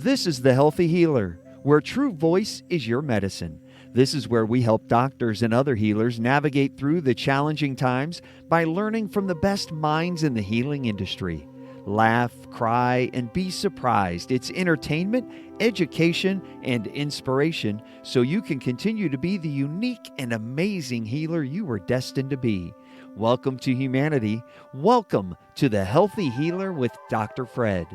This is The Healthy Healer, where true voice is your medicine. This is where we help doctors and other healers navigate through the challenging times by learning from the best minds in the healing industry. Laugh, cry, and be surprised. It's entertainment, education, and inspiration so you can continue to be the unique and amazing healer you were destined to be. Welcome to humanity. Welcome to The Healthy Healer with Dr. Fred.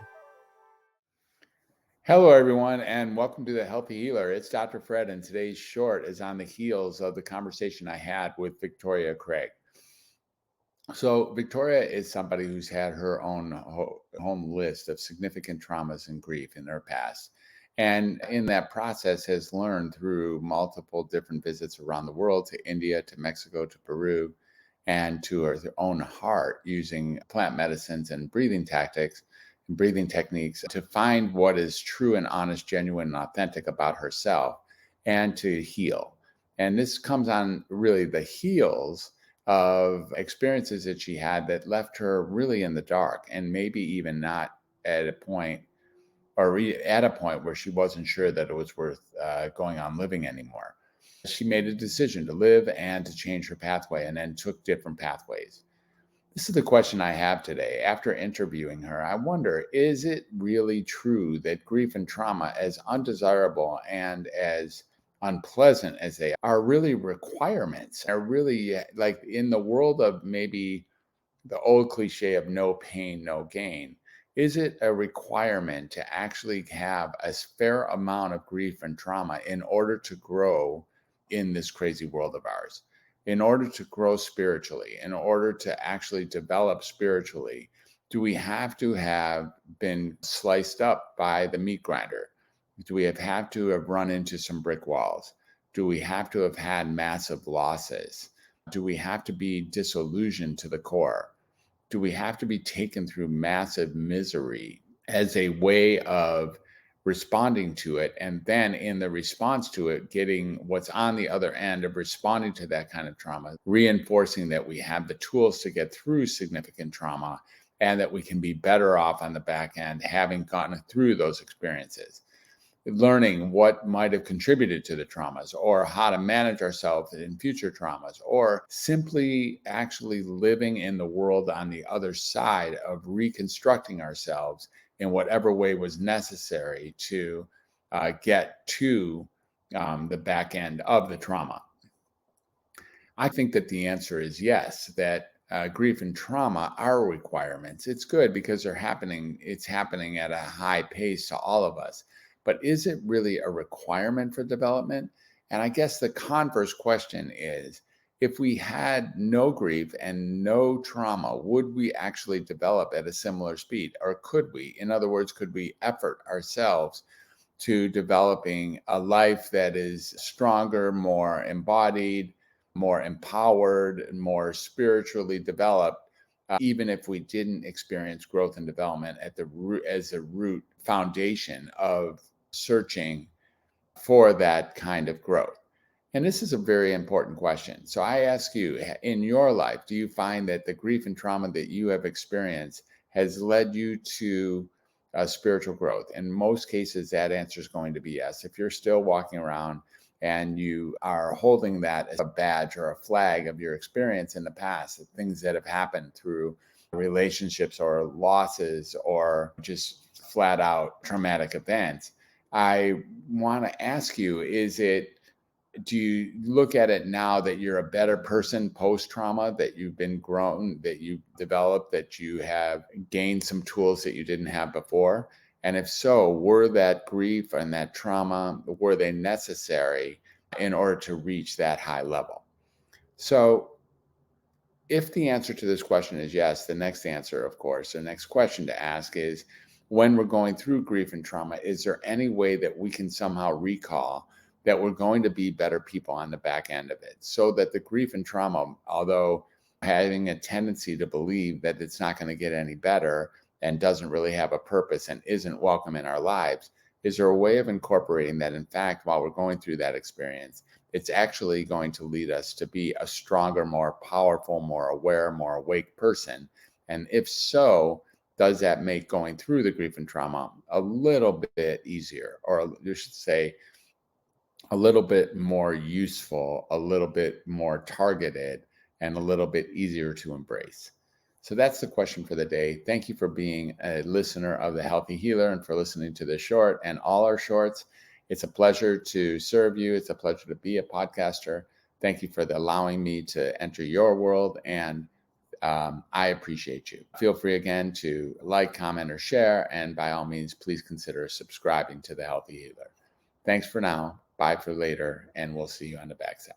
Hello, everyone, and welcome to The Healthy Healer. It's Dr. Fred, and today's short is on the heels of the conversation I had with Victoria Craig. So Victoria is somebody who's had her own home list of significant traumas and grief in her past. And in that process has learned through multiple different visits around the world to India, to Mexico, to Peru, and to her own heart using plant medicines and breathing tactics and breathing techniques to find what is true and honest, genuine, and authentic about herself and to heal. And this comes on really the heels of experiences that she had that left her really in the dark and maybe even not at a point at a point where she wasn't sure that it was worth going on living anymore. She made a decision to live and to change her pathway and then took different pathways. This is the question I have today. After interviewing her, I wonder, is it really true that grief and trauma, as undesirable and as unpleasant as they are really requirements, are really like in the world of maybe the old cliche of no pain, no gain? Is it a requirement to actually have a fair amount of grief and trauma in order to grow in this crazy world of ours? In order to grow spiritually, in order to actually develop spiritually, do we have to have been sliced up by the meat grinder? Do we have to have run into some brick walls? Do we have to have had massive losses? Do we have to be disillusioned to the core? Do we have to be taken through massive misery as a way of responding to it, and then in the response to it, getting what's on the other end of responding to that kind of trauma, reinforcing that we have the tools to get through significant trauma and that we can be better off on the back end having gotten through those experiences, learning what might have contributed to the traumas or how to manage ourselves in future traumas, or simply actually living in the world on the other side of reconstructing ourselves in whatever way was necessary to get to the back end of the trauma. I think that the answer is yes, that grief and trauma are requirements. It's good because it's happening at a high pace to all of us. But is it really a requirement for development? And I guess the converse question is, if we had no grief and no trauma, would we actually develop at a similar speed? Or could we? In other words, could we effort ourselves to developing a life that is stronger, more embodied, more empowered, more spiritually developed, even if we didn't experience growth and development at the root, as a root foundation of searching for that kind of growth? And this is a very important question. So I ask you, in your life, do you find that the grief and trauma that you have experienced has led you to spiritual growth? In most cases, that answer is going to be yes. If you're still walking around and you are holding that as a badge or a flag of your experience in the past, the things that have happened through relationships or losses or just flat out traumatic events, I want to ask you, do you look at it now that you're a better person post-trauma, that you've been grown, that you've developed, that you have gained some tools that you didn't have before? And if so, were that grief and that trauma, were they necessary in order to reach that high level? So if the answer to this question is yes, the next answer, of course, the next question to ask is, when we're going through grief and trauma, is there any way that we can somehow recall that we're going to be better people on the back end of it, so that the grief and trauma, although having a tendency to believe that it's not going to get any better and doesn't really have a purpose and isn't welcome in our lives, is there a way of incorporating that, in fact, while we're going through that experience, it's actually going to lead us to be a stronger, more powerful, more aware, more awake person? And if so, does that make going through the grief and trauma a little bit easier, or you should say a little bit more useful, a little bit more targeted, and a little bit easier to embrace? So that's the question for the day. Thank you for being a listener of The Healthy Healer and for listening to this short and all our shorts. It's a pleasure to serve you. It's a pleasure to be a podcaster. Thank you for allowing me to enter your world, and I appreciate you. Feel free again to like, comment, or share, and by all means, please consider subscribing to The Healthy Healer. Thanks for now. Bye for later, and we'll see you on the backside.